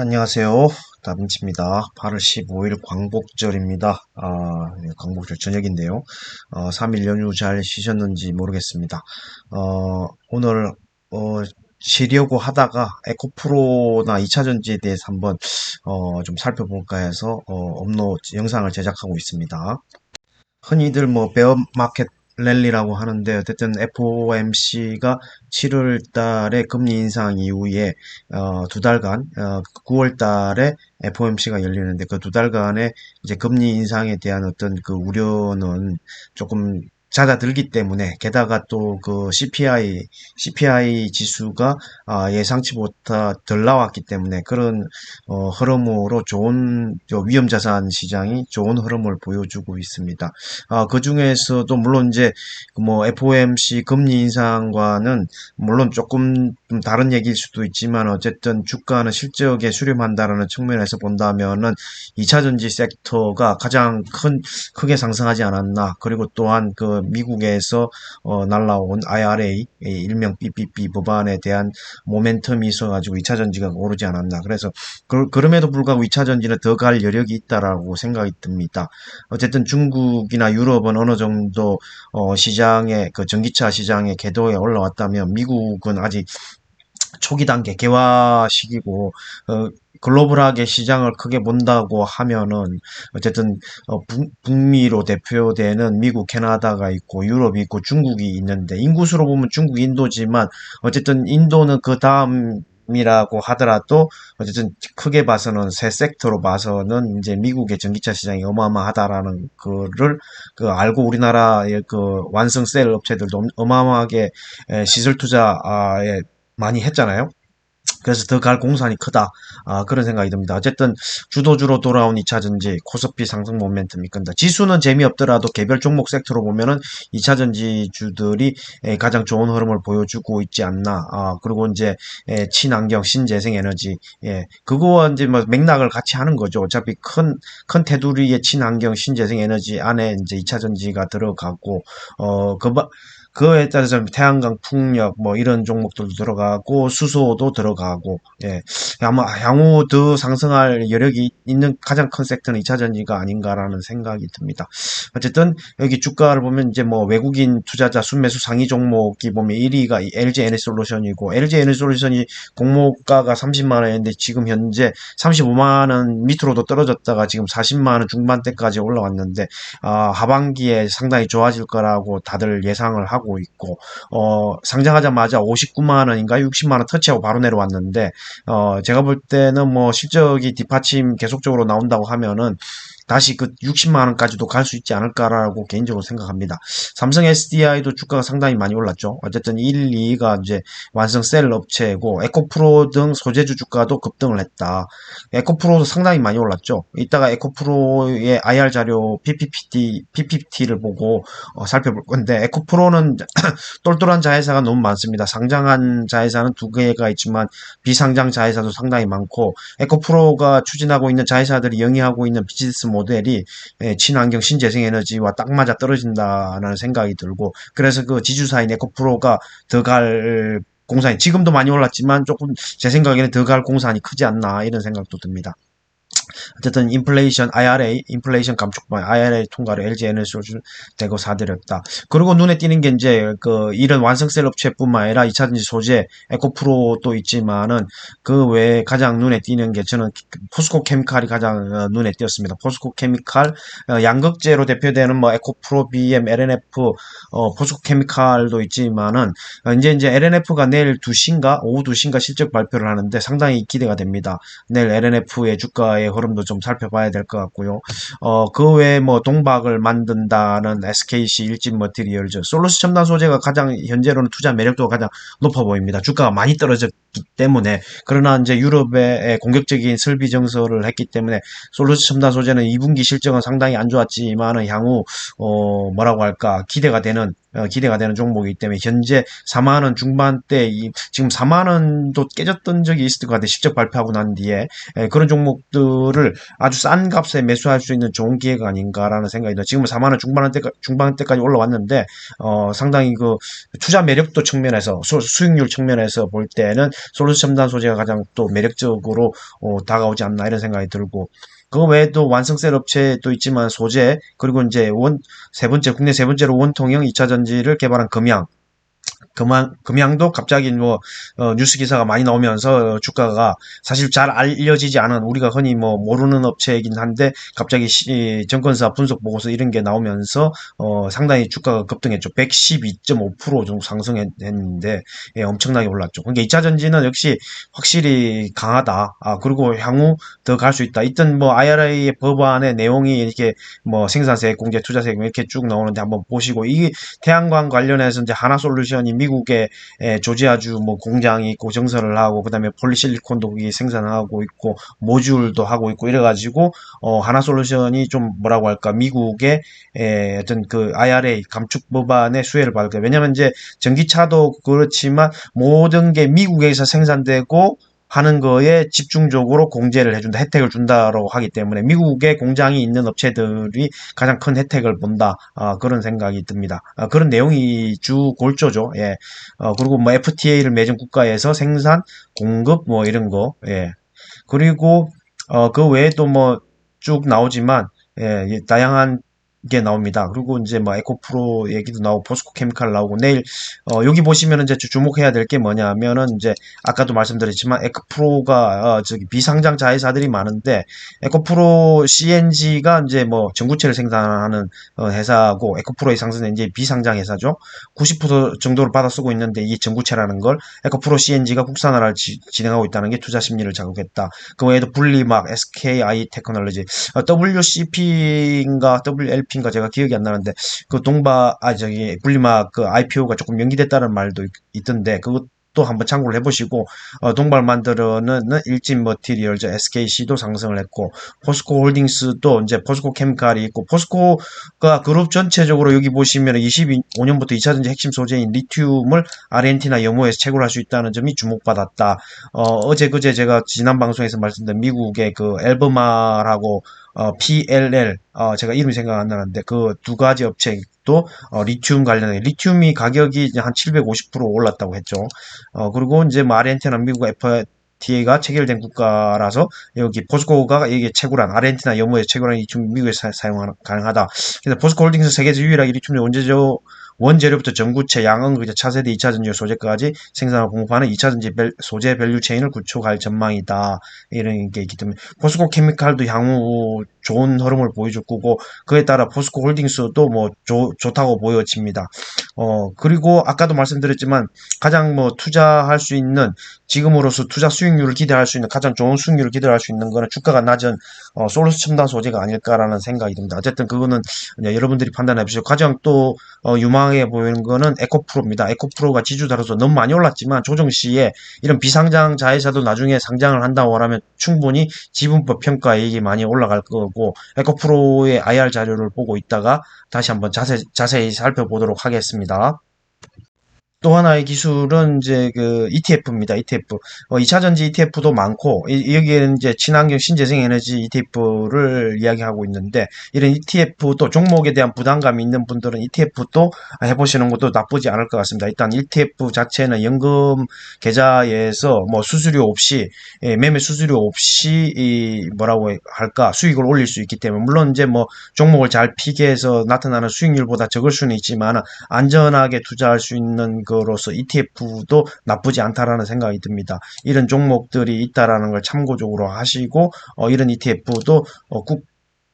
안녕하세요. 다빈치입니다. 8월 15일 광복절입니다. 광복절 저녁인데요. 3일 연휴 잘 쉬셨는지 모르겠습니다. 오늘, 쉬려고 하다가 에코프로나 2차전지에 대해서 한번, 좀 살펴볼까 해서, 업로드 영상을 제작하고 있습니다. 흔히들 뭐 베어마켓 랠리라고 하는데 어쨌든 FOMC가 7월 달에 금리 인상 이후에 두 달간 9월 달에 FOMC가 열리는데 그 두 달간의 이제 금리 인상에 대한 어떤 그 우려는 조금 잦아들기 때문에 게다가 또 그 CPI 지수가 예상치보다 덜 나왔기 때문에 그런 흐름으로 좋은 위험자산 시장이 좋은 흐름을 보여주고 있습니다. 그 중에서도 물론 이제 뭐 FOMC 금리 인상과는 물론 조금 좀 다른 얘기일 수도 있지만 어쨌든 주가는 실적에 수렴한다라는 측면에서 본다면은 2차 전지 섹터가 가장 크게 상승하지 않았나. 그리고 또한 그 미국에서 날라온 IRA 일명 BBB 법안에 대한 모멘텀이 있어가지고 2차 전지가 오르지 않았나. 그래서 그럼에도 불구하고 2차 전지는 더 갈 여력이 있다라고 생각이 듭니다. 어쨌든 중국이나 유럽은 어느 정도 시장의 그 전기차 시장의 궤도에 올라왔다면 미국은 아직 초기 단계 개화 시기고 글로벌하게 시장을 크게 본다고 하면은 어쨌든 북미로 대표되는 미국, 캐나다가 있고 유럽이 있고 중국이 있는데 인구수로 보면 중국, 인도지만 어쨌든 인도는 그 다음 이라고 하더라도 어쨌든 크게 봐서는 새 섹터로 봐서는 이제 미국의 전기차 시장이 어마어마하다라는 거를 그 알고 우리나라의 그 완성 셀 업체들도 어마어마하게 시설 투자에 많이 했잖아요. 그래서 더 갈 공산이 크다. 그런 생각이 듭니다. 어쨌든 주도주로 돌아온 2차전지 코스피 상승 모멘텀이 끈다. 지수는 재미없더라도 개별 종목 섹터로 보면은 2차전지주들이 가장 좋은 흐름을 보여주고 있지 않나. 그리고 이제 친환경, 신재생에너지, 그거와 이제 뭐 맥락을 같이 하는 거죠. 어차피 큰 테두리의 친환경, 신재생에너지 안에 이제 2차전지가 들어가고, 그거에 따라서 태양광, 풍력 뭐 이런 종목들도 들어가고 수소도 들어가고 아마 향후 더 상승할 여력이 있는 가장 큰 섹터는 2차 전지가 아닌가라는 생각이 듭니다. 어쨌든 여기 주가를 보면 이제 뭐 외국인 투자자 순매수 상위 종목이 보면 1위가 LG 에너솔루션이고 LG 에너솔루션이 공모가가 30만 원인데 지금 현재 35만 원 밑으로도 떨어졌다가 지금 40만 원 중반대까지 올라왔는데 하반기에 상당히 좋아질 거라고 다들 예상을 하고 있고 상장하자마자 59만 원인가 60만 원 터치하고 바로 내려왔는데 제가 볼 때는 뭐 실적이 뒷받침 계속적으로 나온다고 하면은 다시 그 60만 원까지도 갈 수 있지 않을까라고 개인적으로 생각합니다. 삼성 SDI도 주가가 상당히 많이 올랐죠. 어쨌든 1, 2가 이제 완성 셀 업체고 에코프로 등 소재주 주가도 급등을 했다. 에코프로도 상당히 많이 올랐죠. 이따가 에코프로의 IR 자료 PPT를 보고 살펴볼 건데 에코프로는 똘똘한 자회사가 너무 많습니다. 상장한 자회사는 두 개가 있지만 비상장 자회사도 상당히 많고 에코프로가 추진하고 있는 자회사들이 영위하고 있는 비즈니스 모델이 친환경 신재생에너지와 딱 맞아 떨어진다는 생각이 들고 그래서 그 지주사인 에코프로가 더 갈 공산이 지금도 많이 올랐지만 조금 제 생각에는 더 갈 공산이 크지 않나 이런 생각도 듭니다. 어쨌든 인플레이션 IRA 인플레이션 감축법 IRA 통과로 LG 에너솔루션 대거 사들였다. 그리고 눈에 띄는 게 이제 그 이런 완성셀 업체뿐만 아니라 2차전지 소재 에코프로도 있지만은 그 외에 가장 눈에 띄는 게 저는 포스코 케미칼이 가장 눈에 띄었습니다. 포스코 케미칼 양극재로 대표되는 뭐 에코프로, BM, LNF 포스코 케미칼도 있지만은 이제 LNF가 내일 2시인가 오후 2시인가 실적 발표를 하는데 상당히 기대가 됩니다. 내일 LNF의 주가의 흐름도 좀 살펴봐야 될 것 같고요. 그 외에 뭐 동박을 만든다는 SKC 일진 머티리얼즈, 솔루스 첨단 소재가 가장 현재로는 투자 매력도가 가장 높아 보입니다. 주가가 많이 떨어졌기 때문에 그러나 이제 유럽에 공격적인 설비 정설을 했기 때문에 솔루스 첨단 소재는 2분기 실적은 상당히 안 좋았지만은 향후 뭐라고 할까 기대가 되는 종목이기 때문에 현재 4만 원 중반대 지금 4만 원도 깨졌던 적이 있을 것 같아요. 실적 발표하고 난 뒤에 그런 종목들 그거를 아주 싼 값에 매수할 수 있는 좋은 기회가 아닌가라는 생각이 들어요. 지금 4만 원 중반대까지 올라왔는데 상당히 그 투자 매력도 측면에서 수익률 측면에서 볼 때는 솔루션 첨단 소재가 가장 또 매력적으로 다가오지 않나 이런 생각이 들고 그 외에도 완성셀 업체도 있지만 소재 그리고 이제 세 번째 국내 세 번째로 원통형 2차 전지를 개발한 금양도 갑자기 뉴스 기사가 많이 나오면서 주가가 사실 잘 알려지지 않은 우리가 흔히 모르는 업체이긴 한데 갑자기 증권사 분석 보고서 이런 게 나오면서 상당히 주가가 급등했죠. 112.5% 정도 상승했는데 예, 엄청나게 올랐죠. 그러니까 2차 전지는 역시 확실히 강하다. 그리고 향후 더 갈 수 있다. 이떤 IRA 법안의 내용이 이렇게 생산세, 공제, 투자세 이렇게 쭉 나오는데 한번 보시고 이 태양광 관련해서 이제 하나솔루션이 미국에 조지아주 공장이 있고 정설을 하고 그다음에 폴리실리콘도 거기 생산하고 있고 모듈도 하고 있고 이래가지고 하나솔루션이 좀 뭐라고 할까 미국의 어떤 그 IRA 감축 법안의 수혜를 받을 거예요. 왜냐면 이제 전기차도 그렇지만 모든 게 미국에서 생산되고 하는 거에 집중적으로 공제를 해준다, 혜택을 준다라고 하기 때문에 미국에 공장이 있는 업체들이 가장 큰 혜택을 본다, 그런 생각이 듭니다. 그런 내용이 주 골조죠. 예. 그리고 FTA를 맺은 국가에서 생산, 공급 이런 거, 예. 그리고 그 외에도 쭉 나오지만 예, 다양한 게 나옵니다. 그리고 이제 에코프로 얘기도 나오고 포스코 케미칼 나오고 내일 여기 보시면은 이제 주목해야 될 게 뭐냐면은 이제 아까도 말씀드렸지만 에코프로가 저기 비상장 자회사들이 많은데 에코프로 CNG가 이제 전구체를 생산하는 회사고 에코프로의 상승은 이제 비상장 회사죠. 90% 정도를 받아 쓰고 있는데 이 전구체라는 걸 에코프로 CNG가 국산화를 진행하고 있다는 게 투자 심리를 자극했다. 그 외에도 분리막, SKI 테크놀로지, WCP인가 WLP인가 제가 기억이 안 나는데 그 저기 분리막 그 IPO가 조금 연기됐다는 말도 있던데 그것도 한번 참고를 해보시고 동발 만들어는 일진 머티리얼즈 SKC도 상승을 했고 포스코 홀딩스도 이제 포스코 케미칼이 있고 포스코가 그룹 전체적으로 여기 보시면 25년부터 2차전지 핵심 소재인 리튬을 아르헨티나 염호에서 채굴할 수 있다는 점이 주목받았다. 어제 그제 제가 지난 방송에서 말씀드린 미국의 그 엘브마라고 PLL, 제가 이름이 생각 안 나는데, 그 두 가지 업체도, 리튬 관련해, 리튬이 가격이 이제 한 750% 올랐다고 했죠. 그리고 이제 아르헨티나, 미국 FTA가 체결된 국가라서, 여기 포스코가 이게 채굴한, 아르헨티나 염호에 채굴한 리튬 미국에서 사용 가능하다. 그래서 포스코 홀딩스 세계에서 유일하게 리튬 원재료부터 전구체, 양은 차세대 2차전지 소재까지 생산하고 공급하는 2차전지 소재 밸류체인을 구축할 전망이다. 이런 게 있기 때문에 포스코 케미칼도 향후 좋은 흐름을 보여줄 거고 그에 따라 포스코 홀딩스도 좋다고 보여집니다. 그리고 아까도 말씀드렸지만 가장 투자할 수 있는 지금으로서 투자 수익률을 기대할 수 있는 가장 좋은 수익률을 기대할 수 있는 거는 주가가 낮은 솔루스 첨단 소재가 아닐까라는 생각이 듭니다. 어쨌든 그거는 여러분들이 판단해 보시고 가장 또 유망해 보이는 거는 에코프로입니다. 에코프로가 지주 따라서 너무 많이 올랐지만 조정 시에 이런 비상장 자회사도 나중에 상장을 한다고 하면 충분히 지분법 평가이익이 많이 올라갈 거고 에코프로의 IR 자료를 보고 있다가 다시 한번 자세히 살펴보도록 하겠습니다. 또 하나의 기술은 이제 그 ETF입니다. ETF. 2차전지 ETF도 많고, 여기에는 이제 친환경 신재생 에너지 ETF를 이야기하고 있는데, 이런 ETF도 종목에 대한 부담감이 있는 분들은 ETF도 해보시는 것도 나쁘지 않을 것 같습니다. 일단 ETF 자체는 연금 계좌에서 수수료 없이, 매매 수수료 없이, 뭐라고 할까, 수익을 올릴 수 있기 때문에, 물론 이제 종목을 잘 피게해서 나타나는 수익률보다 적을 수는 있지만, 안전하게 투자할 수 있는 거로서 ETF도 나쁘지 않다라는 생각이 듭니다. 이런 종목들이 있다라는 걸 참고적으로 하시고 이런 ETF도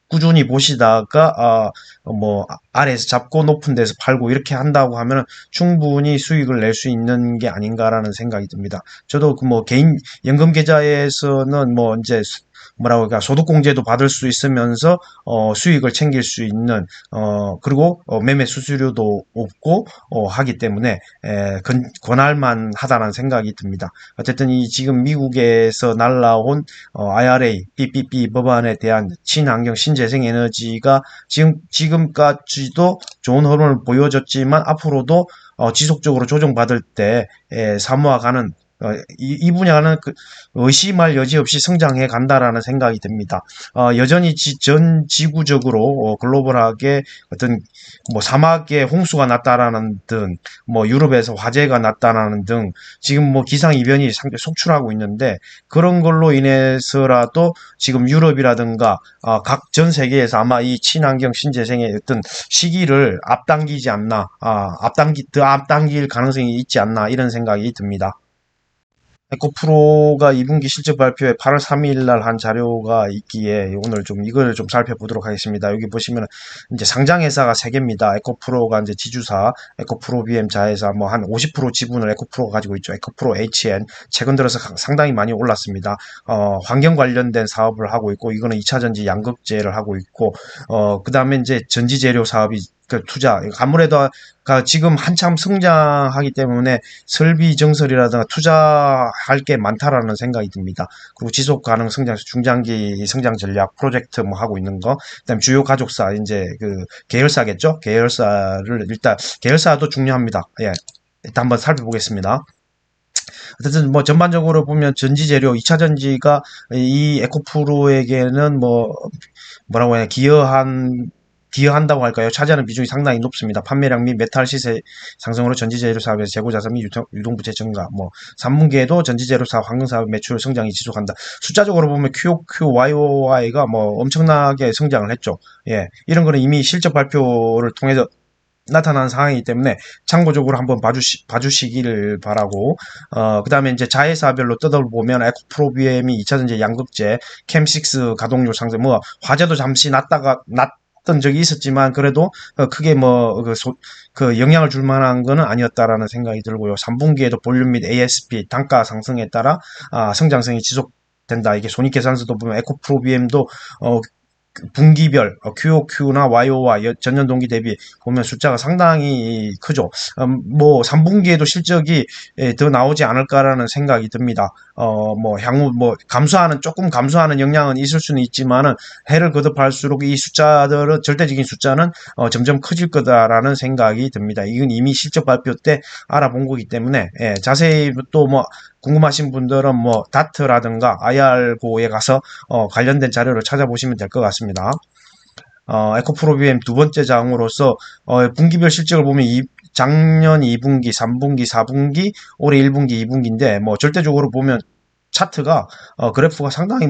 꾸준히 보시다가 아래에서 잡고 높은 데서 팔고 이렇게 한다고 하면 충분히 수익을 낼 수 있는 게 아닌가라는 생각이 듭니다. 저도 개인 연금 계좌에서는 이제 뭐라고 할까 소득공제도 받을 수 있으면서 수익을 챙길 수 있는 그리고 매매 수수료도 없고 하기 때문에 권할만 하다는 생각이 듭니다. 어쨌든 이 지금 미국에서 날라온 IRA, BBB 법안에 대한 친환경 신재생 에너지가 지금까지도 좋은 흐름을 보여줬지만 앞으로도 지속적으로 조정받을 때 사모아가는 이 분야는 의심할 여지 없이 성장해 간다라는 생각이 듭니다. 여전히 전 지구적으로 글로벌하게 어떤 뭐 사막에 홍수가 났다라는 등, 뭐 유럽에서 화재가 났다라는 등 지금 뭐 기상 이변이 상당히 속출하고 있는데 그런 걸로 인해서라도 지금 유럽이라든가 각 전 세계에서 아마 이 친환경 신재생의 어떤 시기를 앞당기지 않나, 더 앞당길 가능성이 있지 않나 이런 생각이 듭니다. 에코프로가 2분기 실적 발표에 8월 3일 날 한 자료가 있기에 오늘 좀 이걸 좀 살펴보도록 하겠습니다. 여기 보시면 이제 상장 회사가 3개입니다. 에코프로가 이제 지주사, 에코프로 BM 자회사 뭐 한 50% 지분을 에코프로가 가지고 있죠. 에코프로 HN 최근 들어서 상당히 많이 올랐습니다. 환경 관련된 사업을 하고 있고 이거는 2차 전지 양극재를 하고 있고 그다음에 이제 전지 재료 사업이 투자 아무래도 지금 한참 성장하기 때문에 설비 증설이라든가 투자할 게 많다라는 생각이 듭니다. 그리고 지속 가능 성장, 중장기 성장 전략 프로젝트 뭐 하고 있는 거, 그다음 주요 가족사 이제 계열사겠죠? 계열사를 일단 계열사도 중요합니다. 예. 일단 한번 살펴보겠습니다. 어쨌든 뭐 전반적으로 보면 전지 재료, 2차 전지가 이 에코프로에게는 뭐라고 해야 기여한다고 할까요? 차지하는 비중이 상당히 높습니다. 판매량 및 메탈 시세 상승으로 전지재료 사업에서 재고자산 및 유동부채 증가, 3분기에도 전지재료 사업, 황금사업 매출 성장이 지속한다. 숫자적으로 보면 QOQ, YOY가 뭐 엄청나게 성장을 했죠. 예. 이런 거는 이미 실적 발표를 통해서 나타난 상황이기 때문에 참고적으로 한번 봐주시기를 바라고, 그 다음에 이제 자회사별로 뜯어보면 에코프로비엠이 2차전지 양극재, 캠6 가동률 상승, 화재도 잠시 났던 적이 있었지만 그래도 크게 영향을 줄 만한 거는 아니었다라는 생각이 들고요. 3분기에도 볼륨 및 ASP 단가 상승에 따라 성장성이 지속된다. 이게 손익계산서도 보면 에코프로비엠도 분기별 QOQ나 YOY 전년 동기 대비 보면 숫자가 상당히 크죠. 3분기에도 실적이 더 나오지 않을까라는 생각이 듭니다. 향후 조금 감소하는 영향은 있을 수는 있지만은 해를 거듭할수록 이 숫자들은 절대적인 숫자는 점점 커질 거다라는 생각이 듭니다. 이건 이미 실적 발표 때 알아본 거기 때문에 자세히 또 궁금하신 분들은 다트라든가 IR고에 가서 관련된 자료를 찾아보시면 될 것 같습니다. 에코프로비엠 두 번째 장으로서 분기별 실적을 보면 작년 2분기, 3분기, 4분기, 올해 1분기, 2분기인데 절대적으로 보면 차트가 그래프가 상당히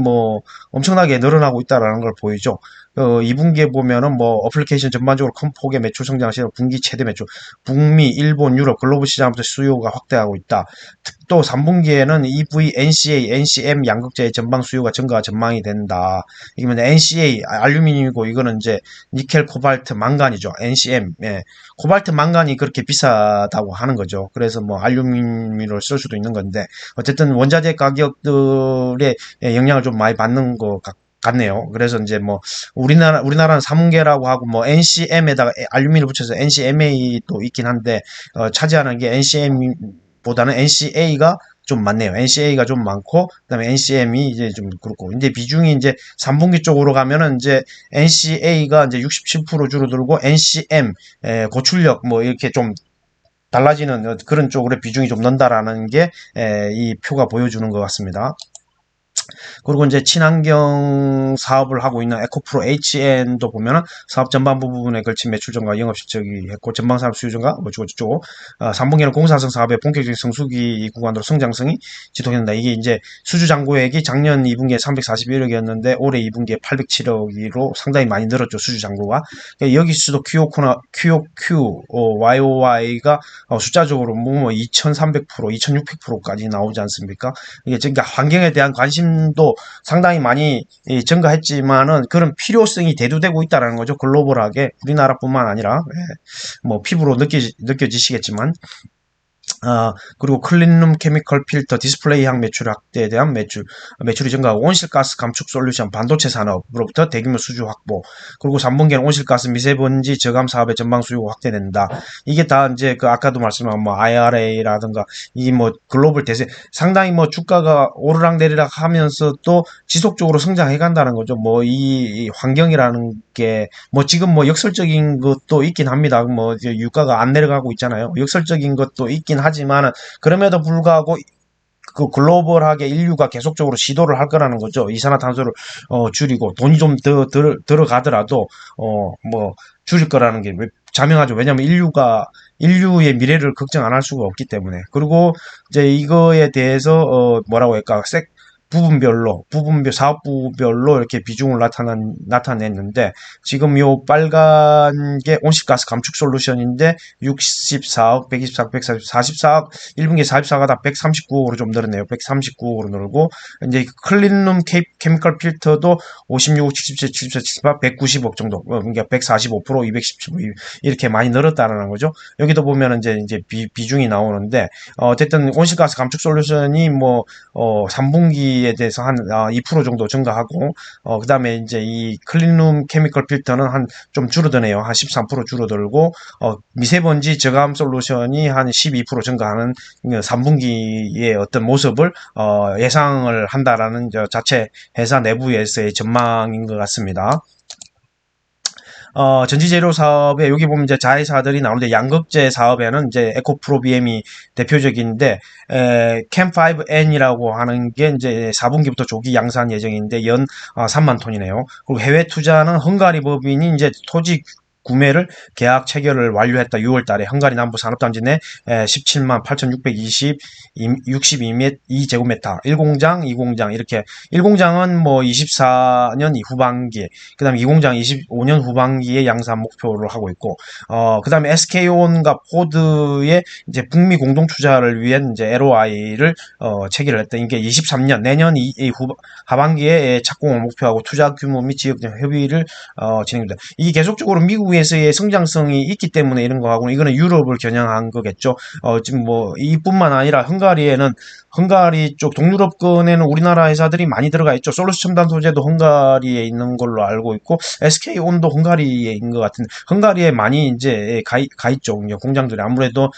엄청나게 늘어나고 있다라는 걸 보이죠. 2분기에 보면은 어플리케이션 전반적으로 큰 폭의 매출 성장 시 분기 최대 매출, 북미, 일본, 유럽 글로벌 시장부터 수요가 확대하고 있다. 또 3분기에는 EV, NCA, NCM 양극재의 전방 수요가 증가 전망이 된다. 이게 NCA 알루미늄이고 이거는 이제 니켈, 코발트, 망간이죠. NCM, 예. 코발트, 망간이 그렇게 비싸다고 하는 거죠. 그래서 알루미늄을 쓸 수도 있는 건데 어쨌든 원자재 가격들의 영향을 좀 많이 받는 것 같네요. 그래서 이제 우리나라는 3개라고 하고 NCM에다가 알루미늄을 붙여서 NCMA도 있긴 한데 차지하는 게 NCM보다는 NCA가 좀 많네요. NCA가 좀 많고 그다음에 NCM이 이제 좀 그렇고 이제 비중이 이제 3분기 쪽으로 가면은 이제 NCA가 이제 67% 줄어들고 NCM 고출력 이렇게 좀 달라지는 그런 쪽으로 비중이 좀 는다라는 게 이 표가 보여주는 것 같습니다. 그리고 이제 친환경 사업을 하고 있는 에코프로 HN도 보면은 사업 전반부 부분에 걸친 매출 증가, 영업 실적이 했고 전방 사업 수요 증가 저거 3분기에는 공사성 사업의 본격적인 성수기 구간으로 성장성이 지속된다. 이게 이제 수주 잔고액이 작년 2분기에 341억이었는데 올해 2분기에 807억으로 상당히 많이 늘었죠. 수주 잔고가. 그러니까 여기서도 QOQ, YOY가 숫자적으로 2300%, 2600%까지 나오지 않습니까? 이게 그러니까 환경에 대한 관심도 상당히 많이 증가했지만은 그런 필요성이 대두되고 있다는 거죠. 글로벌하게 우리나라뿐만 아니라 피부로 느껴지시겠지만 그리고 클린룸 케미컬 필터 디스플레이향 매출 확대에 대한 매출이 증가하고 온실가스 감축 솔루션 반도체 산업으로부터 대규모 수주 확보, 그리고 3분기에는 온실가스 미세먼지 저감 사업의 전방 수요가 확대된다. 이게 다 이제 아까도 말씀한 IRA라든가 이 글로벌 대세 상당히 주가가 오르락내리락 하면서 또 지속적으로 성장해 간다는 거죠. 이 환경이라는 게 지금 역설적인 것도 있긴 합니다. 유가가 안 내려가고 있잖아요. 역설적인 것도 있긴 하지만 그럼에도 불구하고 그 글로벌하게 인류가 계속적으로 시도를 할 거라는 거죠. 이산화탄소를 줄이고 돈이 좀 더 들어가더라도 뭐 줄일 거라는 게 자명하죠. 왜냐하면 인류의 미래를 걱정 안 할 수가 없기 때문에. 그리고 이제 이거에 대해서 뭐라고 할까? 사업부별로 이렇게 비중을 나타냈는데, 지금 요 빨간 게 온실가스 감축 솔루션인데, 64억, 124억, 144억, 1분기에 44가 다 139억으로 좀 늘었네요. 139억으로 늘고, 이제 클린룸 케미컬 필터도 56억, 77, 74, 78, 190억 정도, 그러니까 145%, 217% 이렇게 많이 늘었다는 거죠. 여기도 보면 이제 비중이 나오는데, 어쨌든 온실가스 감축 솔루션이 3분기에 대해서 한 2% 정도 증가하고, 그 다음에 이제 이 클린룸 케미컬 필터는 한 좀 줄어드네요. 한 13% 줄어들고, 미세먼지 저감 솔루션이 한 12% 증가하는 3분기의 어떤 모습을, 예상을 한다라는 자체 회사 내부에서의 전망인 것 같습니다. 전지재료 사업에 여기 보면 이제 자회사들이 나오는데, 양극재 사업에는 이제 에코프로 BM이 대표적인데, 캠5N이라고 하는 게 이제 4분기부터 조기 양산 예정인데 연 3만 톤이네요. 그리고 해외 투자는 헝가리 법인이 이제 토지 구매를 계약 체결을 완료했다. 6월 달에 헝가리 남부 산업단지 내 17만 8,620 62제곱미터 1공장, 2공장 이렇게 1공장은 뭐 24년 후반기, 그다음에 2공장 25년 후반기에 양산 목표를 하고 있고, 그다음에 SK온과 포드의 이제 북미 공동 투자를 위한 이제 LOI를 체결을 했다. 이게 23년 내년 하반기에 착공을 목표하고 투자 규모 및 지역 협의를 진행합니다. 이게 계속적으로 미국에서의 성장성이 있기 때문에 이런 거하고, 이거는 유럽을 겨냥한 거겠죠. 지금 뭐 이뿐만 아니라 헝가리 쪽 동유럽권에는 우리나라 회사들이 많이 들어가 있죠. 솔루스 첨단 소재도 헝가리에 있는 걸로 알고 있고, SK온도 헝가리에 있는 것 같은데, 헝가리에 많이 이제 가 있죠. 공장들이 아무래도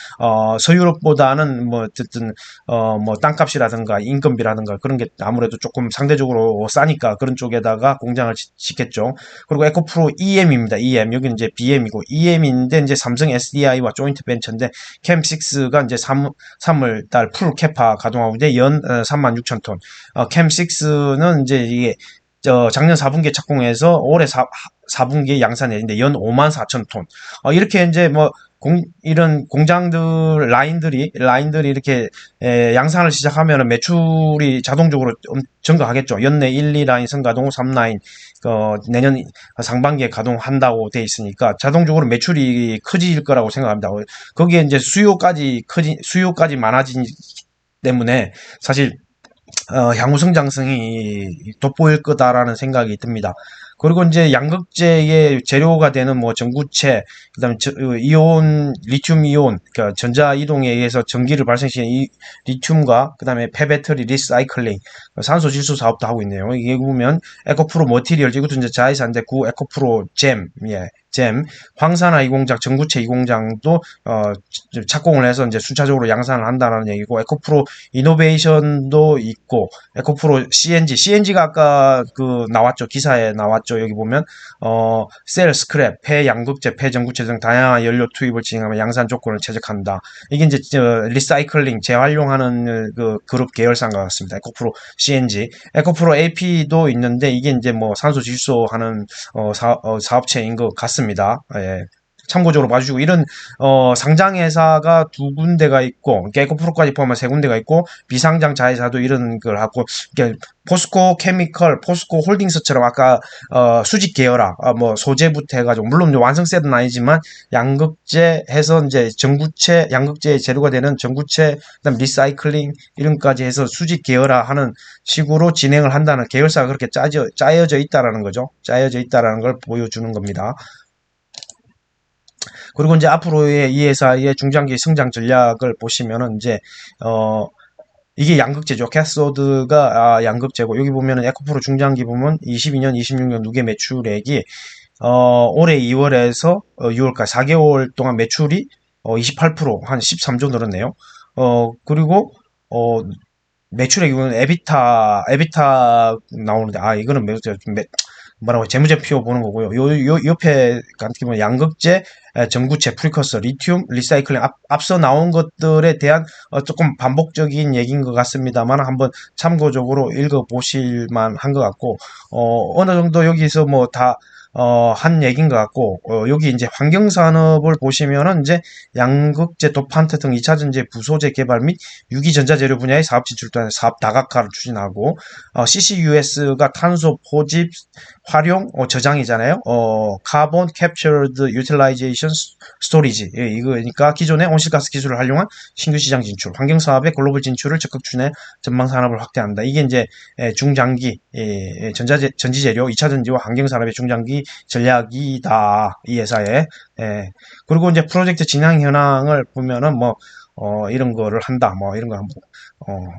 서유럽보다는 뭐 어쨌든 뭐 땅값이라든가 인건비라든가 그런 게 아무래도 조금 상대적으로 싸니까 그런 쪽에다가 공장을 짓겠죠. 그리고 에코프로 EM입니다. EM 여기는 이제 BM이고 EM인데 이제 삼성 SDI와 조인트 벤처인데, 캠6가 이제 3월 달 풀 캐파 가동하고 이제 연 36,000톤. 캠6는 이제 이게 작년 4분기에 착공해서 올해 4분기에 양산 예정인데 연 54,000톤. 이렇게 이제 뭐 이런 공장들 라인들이 이렇게 양산을 시작하면 매출이 자동적으로 증가하겠죠. 연내 1, 2라인 선가동, 3라인 내년 상반기에 가동한다고 돼 있으니까 자동적으로 매출이 커질 거라고 생각합니다. 거기에 이제 수요까지 많아지기 때문에 사실 향후 성장성이 돋보일 거다라는 생각이 듭니다. 그리고 이제 양극재의 재료가 되는 뭐 전구체, 그다음에 리튬 이온, 그러니까 전자 이동에 의해서 전기를 발생시키는 이 리튬과 그다음에 폐배터리 리사이클링, 산소 질소 사업도 하고 있네요. 이게 보면 에코프로 머티리얼, 이것도 이제 자회사인데 구 에코프로 잼, 황산화 2공장, 전구체 2공장도 착공을 해서 이제 순차적으로 양산을 한다는 얘기고, 에코프로 이노베이션도 있고, 에코프로 CNG가 아까 나왔죠. 기사에 나왔죠. 여기 보면 셀 스크랩, 폐양극재, 폐전구체 등 다양한 연료 투입을 진행하며 양산 조건을 최적화한다. 이게 이제 리사이클링, 재활용하는 그 그룹 계열사인 것 같습니다. 에코프로 CNG, 에코프로 AP도 있는데 이게 이제 뭐 산소 질소하는 사업체인 것 같습니다. 예. 참고적으로 봐주시고, 이런 상장 회사가 2군데가 있고, 에코프로까지 포함한 3군데가 있고, 비상장 자회사도 이런 걸 하고, 포스코 케미컬, 포스코 홀딩스처럼 아까 수직 계열화, 뭐 소재부터 해가지고, 물론 완성셋은 아니지만 양극재 해서 이제 전구체, 양극재의 재료가 되는 전구체, 그다음 리사이클링 이런까지 해서 수직 계열화하는 식으로 진행을 한다는, 계열사가 그렇게 짜여져 있다라는 거죠. 짜여져 있다라는 걸 보여주는 겁니다. 그리고 이제 앞으로의 이 회사의 중장기 성장 전략을 보시면은 이제 이게 양극재죠. 캐소드가 양극재고, 여기 보면은 에코프로 중장기 보면 22년, 26년 누계 매출액이 올해 2월에서 6월까지 4개월 동안 매출이 28%한 13조 늘었네요. 그리고 매출액 이거는 에비타 나오는데, 이거는 뭐라고 재무제표 보는 거고요. 요 옆에 같은 경우는 양극재, 전구체, 프리커서, 리튬, 리사이클링 앞서 나온 것들에 대한 조금 반복적인 얘기인 것 같습니다만 한번 참고적으로 읽어보실 만한 것 같고 어느 정도 여기서 뭐 다 한 얘기인 것 같고, 여기 이제 환경산업을 보시면은 이제 양극재, 도판트 등 2차 전지 부소재 개발 및 유기전자재료 분야의 사업 진출 또한 사업 다각화를 추진하고, CCUS가 탄소 포집 활용 저장이잖아요. 카본 캡처드 유틸라이제이션 스토리지. 예, 이거니까 기존의 온실가스 기술을 활용한 신규 시장 진출, 환경 사업의 글로벌 진출을 적극 추진해 전망 산업을 확대한다. 이게 이제 중장기 전지재료 2차 전지와 환경 산업의 중장기 전략이다. 이 회사에. 예. 그리고 이제 프로젝트 진행 현황을 보면은 뭐 이런 거를 한다. 뭐 이런 거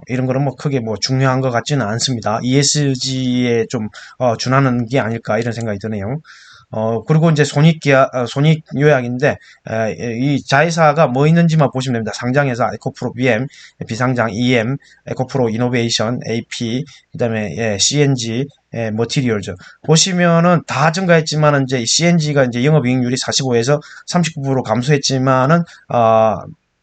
이런 거는 뭐 크게 뭐 중요한 것 같지는 않습니다. ESG에 좀 준하는 게 아닐까 이런 생각이 드네요. 그리고 이제 손익 요약인데, 이 자회사가 뭐 있는지만 보시면 됩니다. 상장회사 에코프로 BM, 비상장 EM, 에코프로 이노베이션 AP, 그다음에 CNG, 머티리얼즈. 보시면은 다 증가했지만은 이제 CNG가 이제 영업이익률이 45에서 39% 감소했지만은,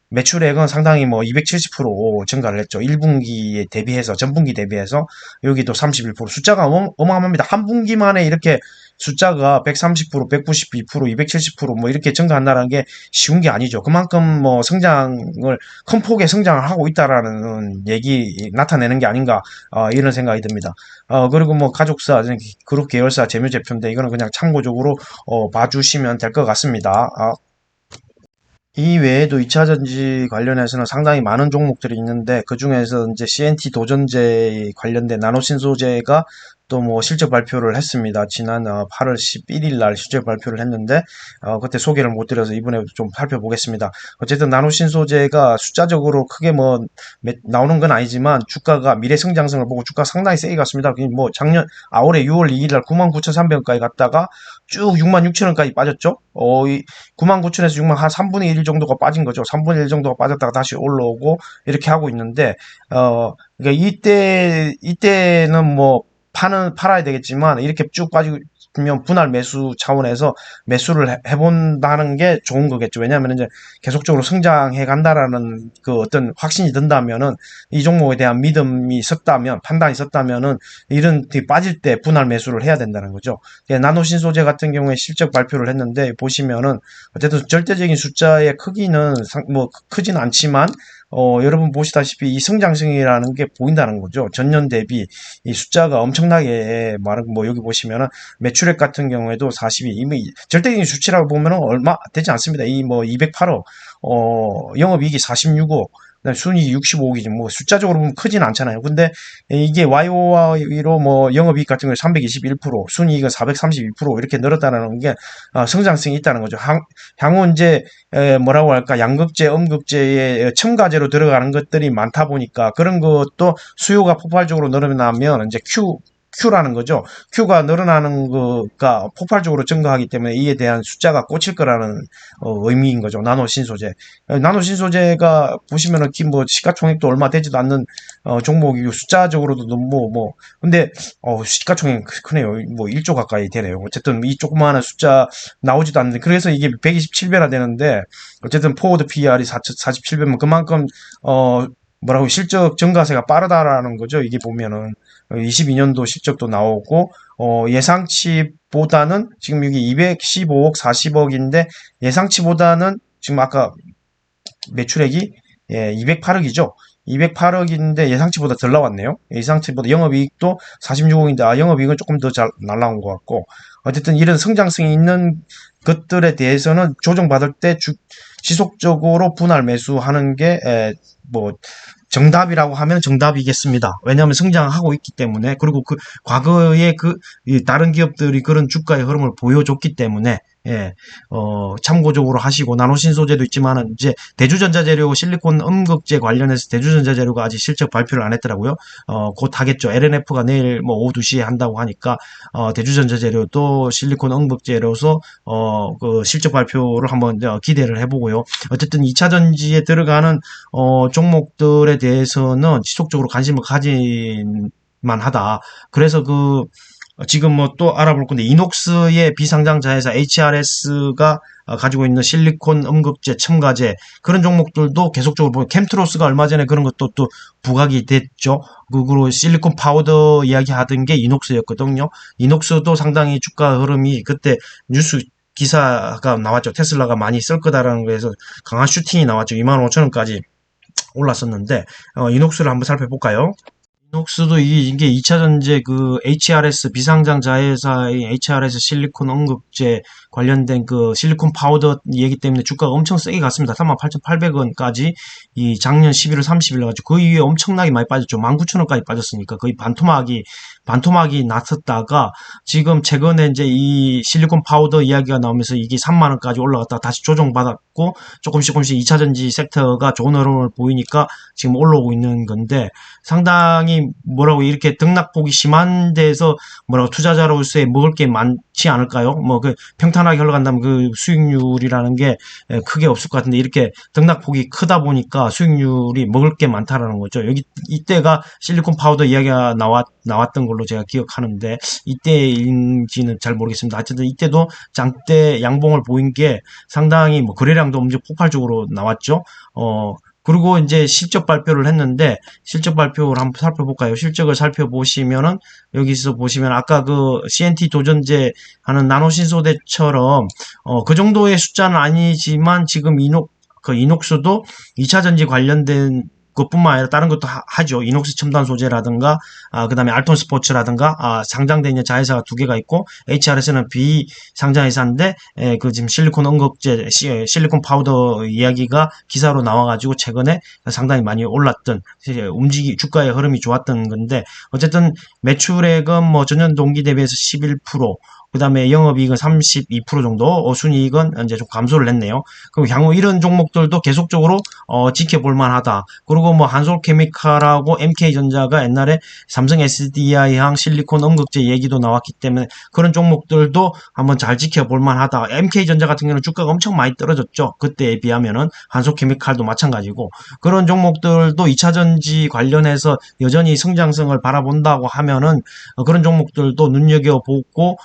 매출액은 상당히 뭐 270% 증가를 했죠. 1분기에 대비해서, 전분기 대비해서 여기도 31%. 숫자가 어마어마합니다. 한 분기만에 이렇게 숫자가 130%, 192%, 270%뭐 이렇게 증가한다는 게 쉬운 게 아니죠. 그만큼 뭐 큰 폭의 성장을 하고 있다라는 얘기 나타내는 게 아닌가, 이런 생각이 듭니다. 그리고 뭐 가족사, 그룹 계열사 재무제표인데 이거는 그냥 참고적으로 봐주시면 될 것 같습니다. 이 외에도 2차 전지 관련해서는 상당히 많은 종목들이 있는데, 그 중에서 이제 CNT 도전제 관련된 나노신소재가 또 뭐 실적 발표를 했습니다. 지난 8월 11일 날 실적 발표를 했는데, 그때 소개를 못 드려서 이번에 좀 살펴보겠습니다. 어쨌든 나노신소재가 숫자적으로 크게 뭐 나오는 건 아니지만 주가가 미래 성장성을 보고 주가 상당히 세게 갔습니다. 뭐 작년 올해 6월 2일 날 99,300원까지 갔다가 쭉 66,000원까지 빠졌죠. 99,000원에서 6만 한 3분의 1 정도가 빠진 거죠. 3분의 1 정도가 빠졌다가 다시 올라오고 이렇게 하고 있는데, 그러니까 이때는 뭐 팔아야 되겠지만 이렇게 쭉 빠지면 분할 매수 차원에서 매수를 해본다는 게 좋은 거겠죠. 왜냐하면 이제 계속적으로 성장해 간다라는 그 어떤 확신이 든다면은, 이 종목에 대한 믿음이 섰다면, 판단이 섰다면은 이런 빠질 때 분할 매수를 해야 된다는 거죠. 나노신소재 같은 경우에 실적 발표를 했는데 보시면은 어쨌든 절대적인 숫자의 크기는 뭐 크진 않지만, 여러분 보시다시피 이 성장성이라는 게 보인다는 거죠. 전년 대비 이 숫자가 엄청나게 뭐 여기 보시면은 매출액 같은 경우에도 42, 이미 절대적인 수치라고 보면은 얼마 되지 않습니다. 이 뭐 208억, 영업이익이 46억, 순이익 65억이지 뭐 숫자적으로 보면 크진 않잖아요. 근데 이게 YOY로 뭐 영업이익 같은 경우에 321%, 순이익은 432% 이렇게 늘었다는 게 성장성이 있다는 거죠. 향후 이제 뭐라고 할까, 양극재, 음극재의 첨가제로 들어가는 것들이 많다 보니까 그런 것도 수요가 폭발적으로 늘어나면 이제 Q라는 거죠. Q가 늘어나는 거가 폭발적으로 증가하기 때문에 이에 대한 숫자가 꽂힐 거라는 의미인 거죠. 나노신소재. 나노신소재가 보시면은 뭐 시가총액도 얼마 되지도 않는 종목이고, 숫자적으로도 근데 시가총액 크네요. 뭐 1조 가까이 되네요. 어쨌든 이 조그마한 숫자 나오지도 않는데, 그래서 이게 127배나 되는데, 어쨌든 포워드 PER이 47배면 그만큼 뭐라고 실적 증가세가 빠르다라는 거죠. 이게 보면은 22년도 실적도 나오고, 예상치보다는 지금 여기 215억, 40억인데 예상치보다는 지금 아까 매출액이 208억이죠. 208억인데 예상치보다 덜 나왔네요. 예상치보다 영업이익도 46억인데 영업이익은 조금 더 잘 날라온 것 같고, 어쨌든 이런 성장성이 있는 것들에 대해서는 조정받을 때 지속적으로 분할 매수하는 게 뭐 정답이라고 하면 정답이겠습니다. 왜냐하면 성장하고 있기 때문에, 그리고 그 과거에 다른 기업들이 그런 주가의 흐름을 보여줬기 때문에, 참고적으로 하시고, 나노신소재도 있지만은 이제 대주전자재료 실리콘 음극재 관련해서 대주전자재료가 아직 실적 발표를 안 했더라고요. 곧 하겠죠. LNF가 내일 뭐 오후 2시에 한다고 하니까 대주전자재료도 실리콘 음극재로서 그 실적 발표를 한번 기대를 해보고요. 어쨌든 2차 전지에 들어가는 종목들에 대해서는 지속적으로 관심을 가질만 하다. 그래서 지금 뭐 또 알아볼 건데, 이녹스의 비상장 자회사 HRS가 가지고 있는 실리콘 음극재, 첨가제, 그런 종목들도 계속적으로 보고, 캠트로스가 얼마 전에 그런 것도 또 부각이 됐죠. 그리고 실리콘 파우더 이야기 하던 게 이녹스였거든요. 이녹스도 상당히 주가 흐름이 그때 뉴스 기사가 나왔죠. 테슬라가 많이 쓸 거다라는 거에서 강한 슈팅이 나왔죠. 25,000원까지 올랐었는데, 이녹스를 한번 살펴볼까요? 이녹스도 이게 2차 전지 그 HRS 비상장 자회사인 HRS 실리콘 언급제 관련된 그 실리콘 파우더 얘기 때문에 주가가 엄청 세게 갔습니다. 38,800원까지 이 작년 11월 30일 가지고 그 이후에 엄청나게 많이 빠졌죠. 19,000원까지 빠졌으니까 거의 반토막이 났었다가 지금 최근에 이제 이 실리콘 파우더 이야기가 나오면서 이게 3만 원까지 올라갔다가 다시 조정받았고 조금씩 2차 전지 섹터가 좋은 흐름을 보이니까 지금 올라오고 있는 건데, 상당히 뭐라고 이렇게 등락폭이 심한 데서 뭐라고 투자자로서의 먹을 게 많지 않을까요? 뭐 그 평탄하게 흘러간다면 그 수익률이라는 게 크게 없을 것 같은데, 이렇게 등락폭이 크다 보니까 수익률이 먹을 게 많다라는 거죠. 여기 이때가 실리콘 파우더 이야기가 나왔던 걸로 제가 기억하는데, 이때인지는 잘 모르겠습니다. 어쨌든 이때도 장대 양봉을 보인 게 상당히 뭐 거래량도 엄청 폭발적으로 나왔죠. 그리고 이제 실적 발표를 했는데, 실적 발표를 한번 살펴볼까요? 실적을 살펴보시면은, 여기서 보시면 아까 그 CNT 도전제 하는 나노신소대처럼, 그 정도의 숫자는 아니지만 지금 이녹스도 2차 전지 관련된 것뿐만 아니라 다른 것도 하죠. 이녹스 첨단 소재라든가, 그다음에 알톤 스포츠라든가, 상장돼 있는 자회사가 두 개가 있고, HRS는 비상장회사인데, 그 지금 실리콘 언극제, 실리콘 파우더 이야기가 기사로 나와가지고 최근에 상당히 많이 올랐던, 주가의 흐름이 좋았던 건데, 어쨌든 매출액은 뭐 전년 동기 대비해서 11%, 그 다음에 영업이익은 32% 정도, 순이익은 이제 좀 감소를 했네요. 그리고 향후 이런 종목들도 계속적으로 지켜볼 만하다. 그리고 뭐 한솔케미칼하고 MK전자가 옛날에 삼성 SDI향 실리콘 음극재 얘기도 나왔기 때문에 그런 종목들도 한번 잘 지켜볼 만하다. MK전자 같은 경우는 주가가 엄청 많이 떨어졌죠. 그때에 비하면은 한솔케미칼도 마찬가지고, 그런 종목들도 2차전지 관련해서 여전히 성장성을 바라본다고 하면은 그런 종목들도 눈여겨보고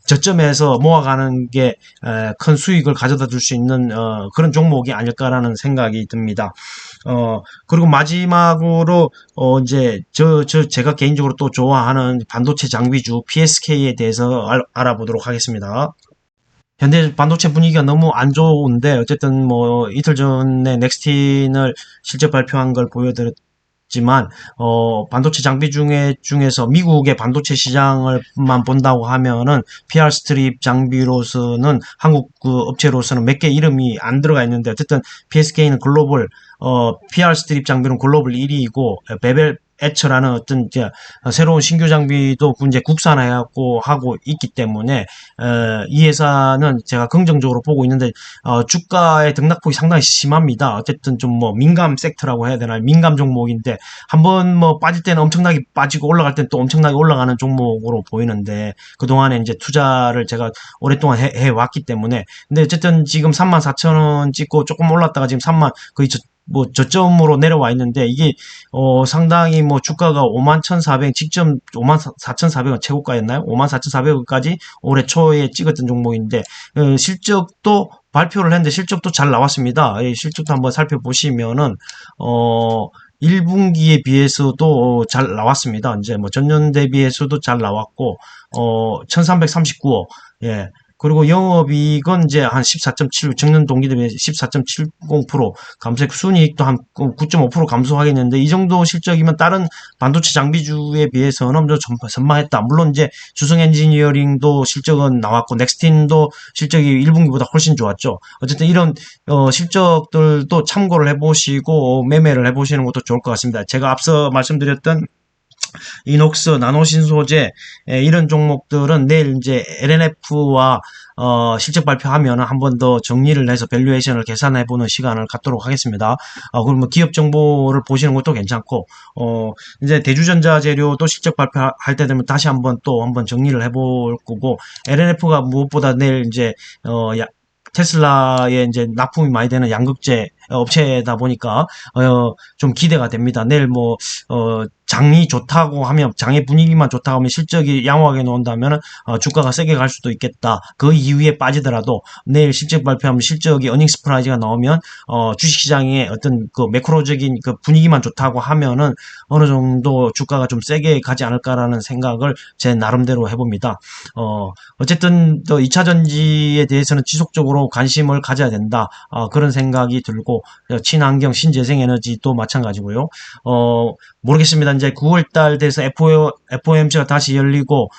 저점에서 모아가는 게 큰 수익을 가져다 줄 수 있는 그런 종목이 아닐까라는 생각이 듭니다. 그리고 마지막으로 이제 제가 개인적으로 또 좋아하는 반도체 장비주 PSK에 대해서 알아보도록 하겠습니다. 현대 반도체 분위기가 너무 안 좋은데, 어쨌든 뭐 이틀 전에 넥스틴을 실적 발표한 걸 보여드렸지만, 반도체 장비 중에서 미국의 반도체 시장을만 본다고 하면은 PR 스트립 장비로서는 한국 그 업체로서는 몇 개 이름이 안 들어가 있는데, 어쨌든 PSK는 글로벌 PR 스트립 장비는 글로벌 1위이고, 베벨 에처라는 어떤 이제 새로운 신규 장비도 이제 국산화하고 하고 있기 때문에 이 회사는 제가 긍정적으로 보고 있는데, 주가의 등락폭이 상당히 심합니다. 어쨌든 좀 뭐 민감 섹터라고 해야 되나, 민감 종목인데 한번 뭐 빠질 때는 엄청나게 빠지고 올라갈 때는 또 엄청나게 올라가는 종목으로 보이는데, 그동안에 이제 투자를 제가 오랫동안 해왔기 때문에. 근데 어쨌든 지금 34,000원 찍고 조금 올랐다가 지금 3만 거의 뭐 저점으로 내려와 있는데, 이게 상당히 뭐 주가가 51,400 직전 54,400원 최고가였나요? 54,400원까지 올해 초에 찍었던 종목인데, 실적도 발표를 했는데 실적도 잘 나왔습니다. 실적도 한번 살펴보시면은 1분기에 비해서도 잘 나왔습니다. 이제 뭐 전년 대비해서도 잘 나왔고, 1339억. 예. 그리고 영업이익은 이제 한 14.7, 전년 동기 대비 14.70% 감소했고, 순이익도 한 9.5% 감소하겠는데, 이 정도 실적이면 다른 반도체 장비주에 비해서는 좀 선방했다. 물론 이제 주성 엔지니어링도 실적은 나왔고, 넥스틴도 실적이 1분기보다 훨씬 좋았죠. 어쨌든 이런 실적들도 참고를 해보시고 매매를 해보시는 것도 좋을 것 같습니다. 제가 앞서 말씀드렸던 이녹스, 나노신소재, 이런 종목들은 내일 이제 LNF와 실적 발표하면 한 번 더 정리를 해서 밸류에이션을 계산해보는 시간을 갖도록 하겠습니다. 그럼 뭐 기업 정보를 보시는 것도 괜찮고, 이제 대주전자 재료도 실적 발표할 때 되면 다시 한번 정리를 해볼 거고, LNF가 무엇보다 내일 이제 테슬라에 이제 납품이 많이 되는 양극재 업체다 보니까 좀 기대가 됩니다. 내일 장이 좋다고 하면, 장의 분위기만 좋다고 하면, 실적이 양호하게 나온다면 주가가 세게 갈 수도 있겠다. 그 이후에 빠지더라도 내일 실적 발표하면, 실적이 어닝 스프라이즈가 나오면 주식시장의 어떤 그 매크로적인 그 분위기만 좋다고 하면은 어느 정도 주가가 좀 세게 가지 않을까라는 생각을 제 나름대로 해봅니다. 어쨌든 또 2차 전지에 대해서는 지속적으로 관심을 가져야 된다. 그런 생각이 들고, 친환경, 신재생에너지도 마찬가지고요. 모르겠습니다. 이제 9월달 돼서 FOMC가 다시 열리고,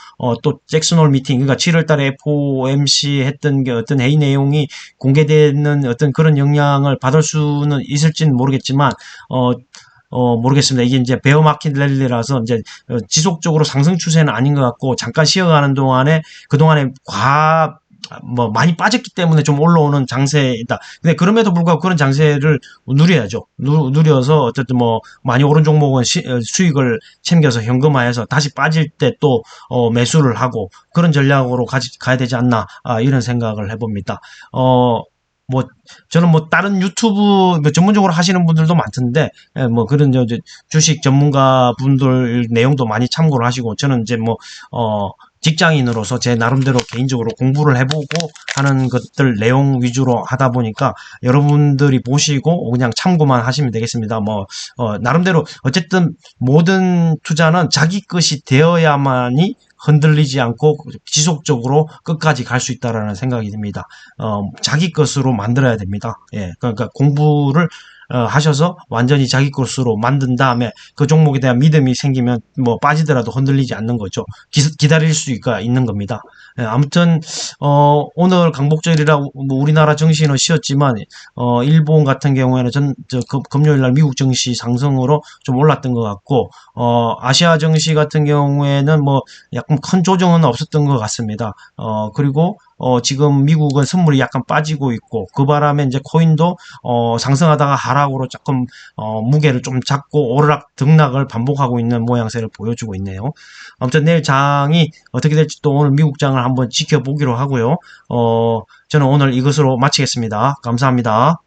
또 잭슨홀 미팅, 그러니까 7월달에 FOMC 했던 게 어떤 회의 내용이 공개되는 어떤 그런 영향을 받을 수는 있을지는 모르겠지만, 모르겠습니다. 이게 이제 베어 마켓 랠리라서 이제 지속적으로 상승 추세는 아닌 것 같고, 잠깐 쉬어가는 동안에 그동안에 많이 빠졌기 때문에 좀 올라오는 장세이다. 근데 그럼에도 불구하고 그런 장세를 누려야죠. 누려서 어쨌든 많이 오른 종목은 수익을 챙겨서 현금화해서 다시 빠질 때 또 매수를 하고 그런 전략으로 가야 되지 않나, 이런 생각을 해봅니다. 뭐 저는 다른 유튜브 전문적으로 하시는 분들도 많던데, 그런 주식 전문가 분들 내용도 많이 참고를 하시고, 저는 이제 직장인으로서 제 나름대로 개인적으로 공부를 해보고 하는 것들 내용 위주로 하다 보니까 여러분들이 보시고 그냥 참고만 하시면 되겠습니다. 나름대로 어쨌든 모든 투자는 자기 것이 되어야만이 흔들리지 않고 지속적으로 끝까지 갈 수 있다라는 생각이 듭니다. 자기 것으로 만들어야 됩니다. 예, 그러니까 공부를 하셔서 완전히 자기 것으로 만든 다음에 그 종목에 대한 믿음이 생기면 빠지더라도 흔들리지 않는 거죠. 기다릴 수가 있는 겁니다. 예, 아무튼 오늘 강복절이라 우리나라 증시는 쉬었지만 일본 같은 경우에는 금요일 날 미국 증시 상승으로 좀 올랐던 것 같고, 아시아 증시 같은 경우에는 약간 큰 조정은 없었던 것 같습니다. 그리고 지금 미국은 선물이 약간 빠지고 있고, 그 바람에 이제 코인도 상승하다가 하락으로 조금 무게를 좀 잡고 오르락 등락을 반복하고 있는 모양새를 보여주고 있네요. 아무튼 내일 장이 어떻게 될지 또 오늘 미국 장을 한번 지켜보기로 하고요. 저는 오늘 이것으로 마치겠습니다. 감사합니다.